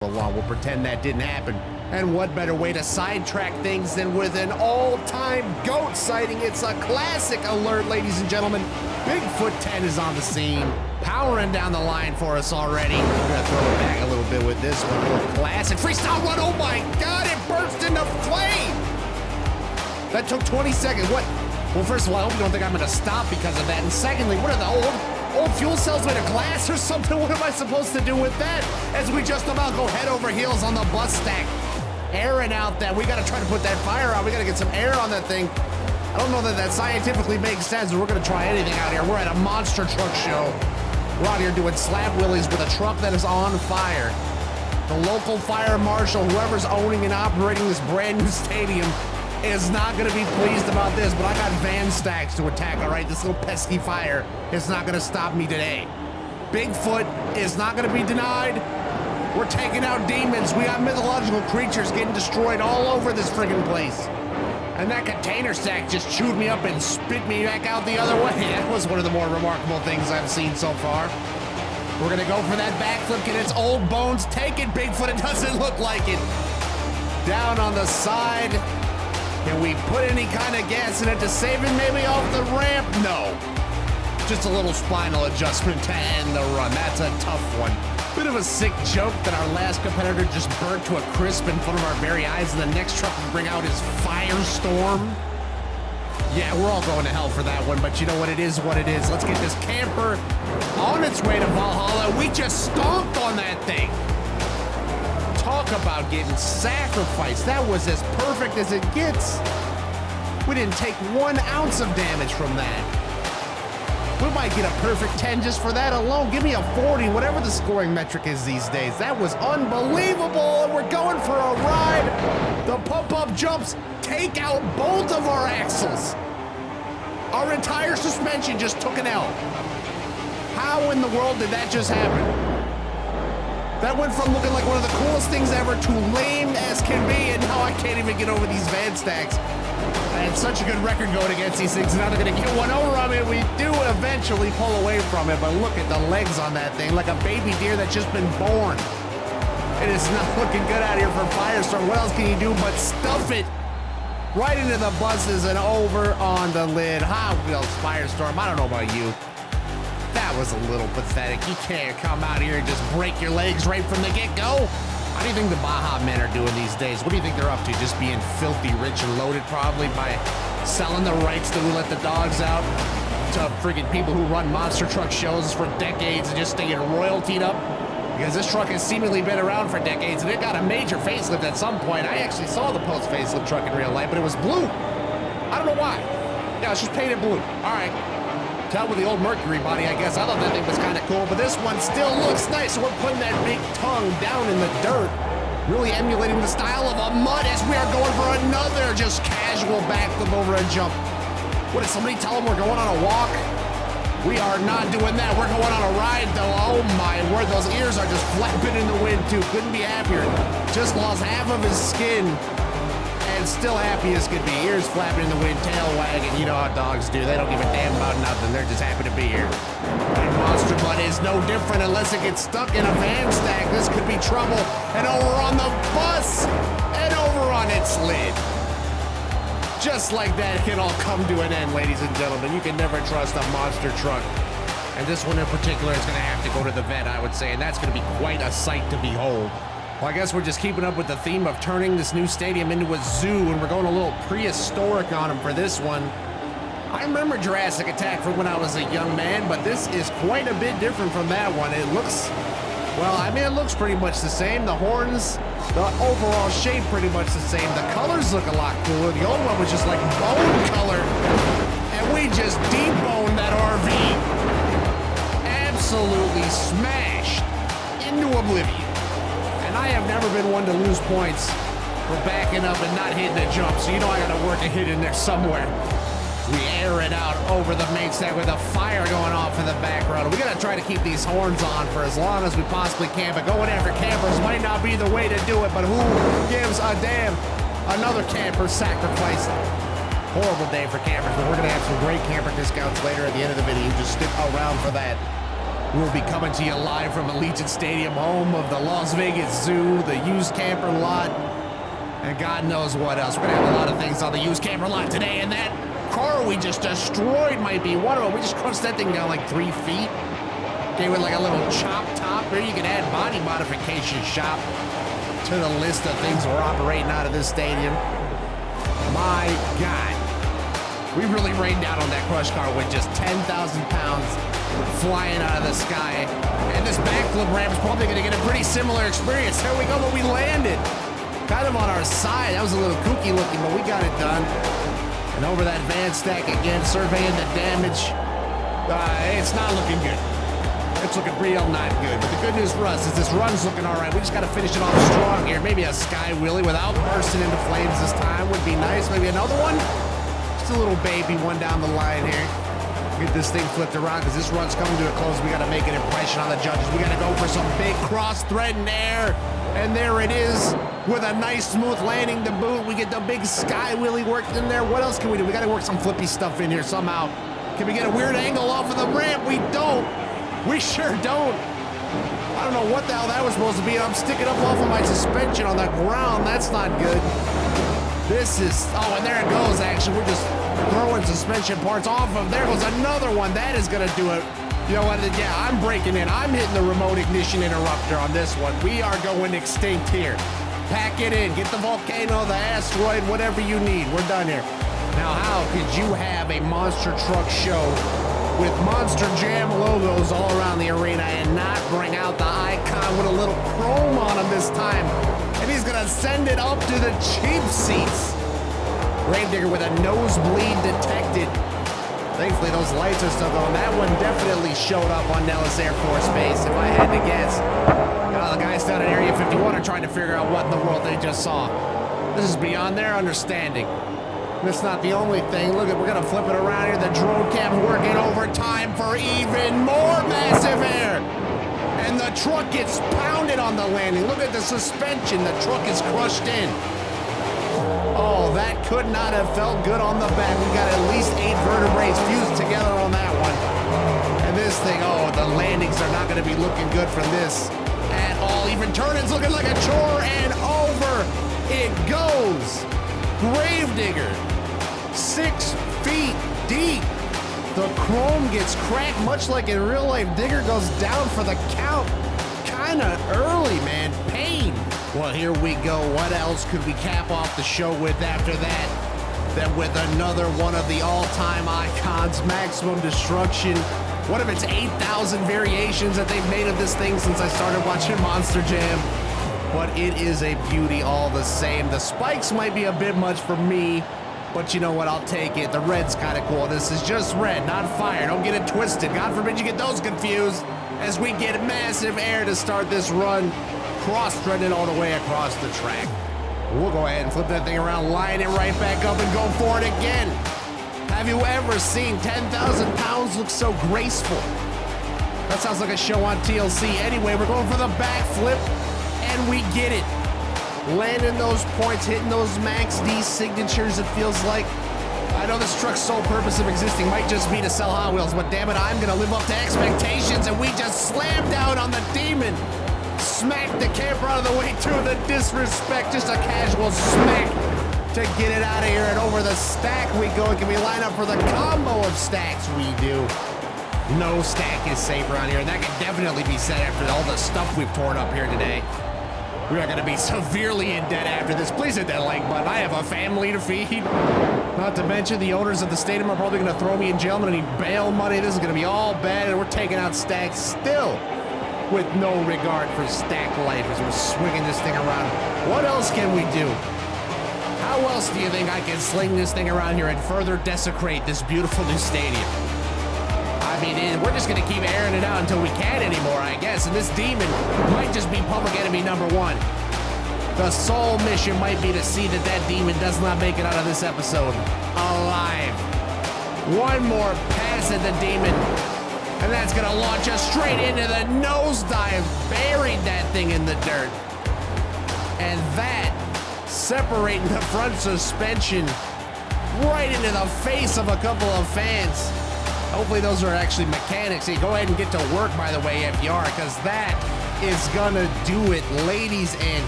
along. We'll pretend that didn't happen. And what better way to sidetrack things than with an all-time GOAT sighting? It's a classic alert, ladies and gentlemen. Bigfoot 10 is on the scene, powering down the line for us already. We're gonna throw it back a little bit with this one. A little classic freestyle run. Oh my God, it burst into flame. That took 20 seconds. What? Well, first of all, I hope you don't think I'm gonna stop because of that. And secondly, what are the old fuel cells made of glass or something? What am I supposed to do with that? As we just about go head over heels on the bus stack. Airing out that, we gotta try to put that fire out. We gotta get some air on that thing. I don't know that that scientifically makes sense. We're gonna try anything out here. We're at a monster truck show. We're out here doing slap wheelies with a truck that is on fire. The local fire marshal, whoever's owning and operating this brand new stadium, is not gonna be pleased about this, but I got van stacks to attack, all right? This little pesky fire is not gonna stop me today. Bigfoot is not gonna be denied. We're taking out demons. We got mythological creatures getting destroyed all over this friggin' place. And that container stack just chewed me up and spit me back out the other way. That was one of the more remarkable things I've seen so far. We're gonna go for that backflip, get its old bones. Take it, Bigfoot, it doesn't look like it. Down on the side. Can we put any kind of gas in it to save it maybe off the ramp? No. Just a little spinal adjustment to end the run. That's a tough one. Bit of a sick joke that our last competitor just burnt to a crisp in front of our very eyes, and the next truck will bring out his firestorm. Yeah, we're all going to hell for that one, but you know what? It is what it is. Let's get this camper on its way to Valhalla. We just stomped on that thing. Talk about getting sacrificed. That was as perfect as it gets. We didn't take 1 ounce of damage from that. We might get a perfect 10 just for that alone. Give me a 40, whatever the scoring metric is these days. That was unbelievable, and we're going for a ride. The pump-up jumps take out both of our axles. Our entire suspension just took an L. How in the world did that just happen? That went from looking like one of the coolest things ever to lame as can be, and now I can't even get over these van stacks. I had such a good record going against these things, and now they're gonna get one over on me. We do eventually pull away from it, but look at the legs on that thing, like a baby deer that's just been born. It is not looking good out here for Firestorm. What else can you do but stuff it right into the buses and over on the lid? Hot Wheels Firestorm, I don't know about you. That was a little pathetic. You can't come out here and just break your legs right from the get-go. How do you think the Baja men are doing these days? What do you think they're up to? Just being filthy rich and loaded probably by selling the rights to let the dogs out to friggin' people who run monster truck shows for decades and just staying royaltied up? Because this truck has seemingly been around for decades and it got a major facelift at some point. I actually saw the post-facelift truck in real life, but it was blue. I don't know why. Yeah, it's just painted blue. All right. Tell with the old Mercury body, I guess. I thought that thing was kind of cool, but this one still looks nice. So we're putting that big tongue down in the dirt, really emulating the style of a mud as we are going for another just casual backflip over a jump. What, did somebody tell them we're going on a walk? We are not doing that. We're going on a ride, though. Oh my word, those ears are just flapping in the wind, too. Couldn't be happier. Just lost half of his skin. And still happy as could be. Ears flapping in the wind, tail wagging. You know how dogs do. They don't give a damn about nothing. They're just happy to be here. And Monster Mud is no different unless it gets stuck in a van stack. This could be trouble. And over on the bus. And over on its lid. Just like that, it can all come to an end, ladies and gentlemen. You can never trust a monster truck. And this one in particular is going to have to go to the vet, I would say. And that's going to be quite a sight to behold. Well, I guess we're just keeping up with the theme of turning this new stadium into a zoo, and we're going a little prehistoric on them for this one. I remember Jurassic Attack from when I was a young man, but this is quite a bit different from that one. It looks, well, I mean, it looks pretty much the same. The horns, the overall shape pretty much the same. The colors look a lot cooler. The old one was just like bone color, and we just deboned that RV. Absolutely smashed into oblivion. And I have never been one to lose points for backing up and not hitting a jump, so you know I gotta work a hit in there somewhere. We air it out over the main stack with a fire going off in the background. We gotta try to keep these horns on for as long as we possibly can, but going after campers might not be the way to do it, but who gives a damn? Another camper sacrificed. Horrible day for campers, but we're gonna have some great camper discounts later at the end of the video. Just stick around for that. We'll be coming to you live from Allegiant Stadium, home of the Las Vegas Zoo, the used camper lot, and God knows what else. We're gonna have a lot of things on the used camper lot today, and that car we just destroyed might be one of them. We just crunched that thing down like 3 feet. Okay, with like a little chop top here. You can add body modification shop to the list of things we're operating out of this stadium. My God. We really rained down on that crush car with just 10,000 pounds flying out of the sky. And this backflip ramp is probably gonna get a pretty similar experience. There we go, but we landed kind of on our side. That was a little kooky looking, but we got it done. And over that van stack again, surveying the damage. It's not looking good. It's looking real not good. But the good news for us is this run's looking all right. We just got to finish it off strong here. Maybe a sky wheelie without bursting into flames this time would be nice. Maybe another one. Just a little baby one down the line here. Get this thing flipped around because this run's coming to a close. We got to make an impression on the judges. We got to go for some big cross thread in air. And there it is with a nice smooth landing to boot. We get the big sky wheelie worked in there. What else can we do? We got to work some flippy stuff in here somehow. Can we get a weird angle off of the ramp? We don't. We sure don't. I don't know what the hell that was supposed to be. I'm sticking up off of my suspension on the ground. That's not good. This is, oh, and there it goes, actually. We're just throwing suspension parts off of. There goes another one. That is going to do it. You know what? Yeah, I'm breaking in. I'm hitting the remote ignition interrupter on this one. We are going extinct here. Pack it in. Get the volcano, the asteroid, whatever you need. We're done here. Now, how could you have a monster truck show with Monster Jam logos all around the arena and not bring out the icon with a little chrome on him this time? And he's gonna send it up to the cheap seats. Gravedigger with a nosebleed detected. Thankfully, those lights are still going. That one definitely showed up on Nellis Air Force Base, if I had to guess. The guys down at Area 51 are trying to figure out what in the world they just saw. This is beyond their understanding. That's not the only thing. Look, we're gonna flip it around here. The drone cam's working overtime for even more massive air. And the truck gets pounded on the landing. Look at the suspension. The truck is crushed in. Oh, that could not have felt good on the back. We got at least 8 vertebrae fused together on that one. And this thing, oh, the landings are not gonna be looking good from this at all. Even turning's looking like a chore, and over it goes. Gravedigger, 6 feet deep. The chrome gets cracked, much like in real life. Digger goes down for the count. Kinda early, man. Pain. Well, here we go. What else could we cap off the show with after that? Then with another one of the all-time icons, Maximum Destruction. What if it's 8,000 variations that they've made of this thing since I started watching Monster Jam? But it is a beauty all the same. The spikes might be a bit much for me, but you know what? I'll take it. The red's kind of cool. This is just red, not fire. Don't get it twisted. God forbid you get those confused as we get massive air to start this run, cross-threaded all the way across the track. We'll go ahead and flip that thing around, line it right back up, and go for it again. Have you ever seen 10,000 pounds look so graceful? That sounds like a show on TLC. Anyway, we're going for the backflip. And we get it. Landing those points, hitting those max D signatures, it feels like. I know this truck's sole purpose of existing might just be to sell Hot Wheels, but damn it, I'm gonna live up to expectations, and we just slammed down on the Demon. Smacked the camper out of the way too, the disrespect, just a casual smack to get it out of here, and over the stack we go. Can we line up for the combo of stacks? We do. No stack is safe around here, and that can definitely be said after all the stuff we've torn up here today. We are going to be severely in debt after this. Please hit that like button. I have a family to feed. Not to mention the owners of the stadium are probably going to throw me in jail. I'm going to need bail money. This is going to be all bad, and we're taking out stacks still with no regard for stack life as we're swinging this thing around. What else can we do? How else do you think I can sling this thing around here and further desecrate this beautiful new stadium? I mean, we're just gonna keep airing it out until we can't anymore, I guess. And this Demon might just be public enemy number 1. The sole mission might be to see that that Demon does not make it out of this episode alive. One more pass at the Demon, and that's gonna launch us straight into the nosedive. Buried that thing in the dirt. And that separating the front suspension right into the face of a couple of fans. Hopefully those are actually mechanics. Hey, go ahead and get to work, by the way, if you are, because that is gonna do it, ladies and